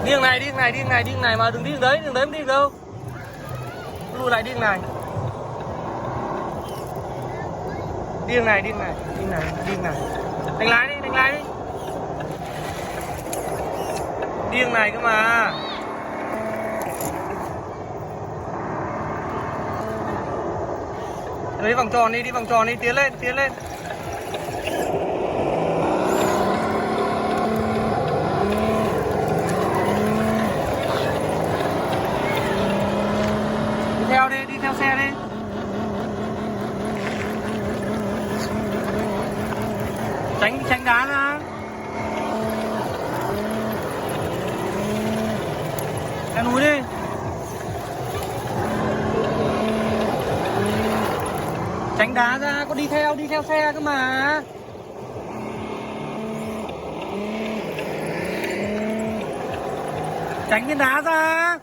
Đi này, đi này, đi này, đi này mà đừng đi đấy, đừng đấy, đi đâu. Lùi lại đi này. Đi này, đi này, đi này, đi này. Đánh lái đi, đánh lái đi. Đi này cơ mà. Đi vòng tròn đi, đi vòng tròn đi, tiến lên, tiến lên. Đi theo đi, đi theo xe đi. Tránh đá ra. Ra núi đi. Tránh đá ra, có đi theo xe cơ mà. Tránh viên đá ra.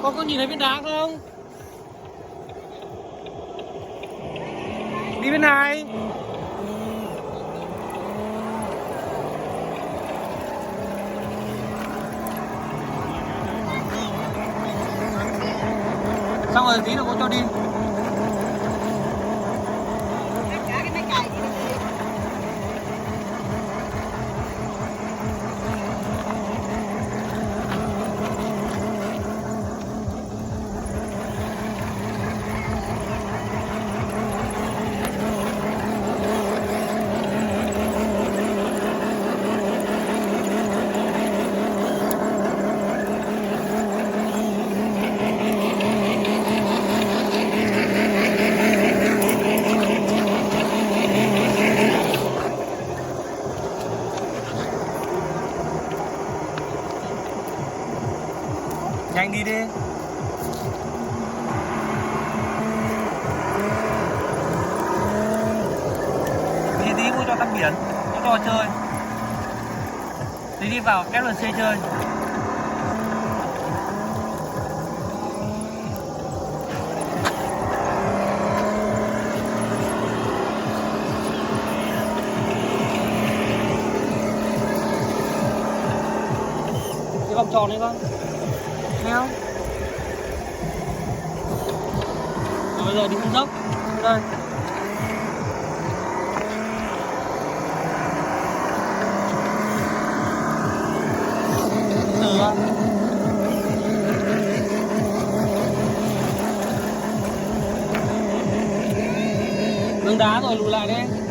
Con có nhìn thấy viên đá không? Đi bên này. Xong rồi tí nữa cô cho đi. Nhanh đi đi. Đi tí mua cho tắt biển, có trò chơi. Tí đi vào FLC chơi. Đi vòng tròn đi con. Thấy không? Rồi bây giờ đi xuống dốc. Đây. Từ ra. Đứng đá rồi lùi lại đi.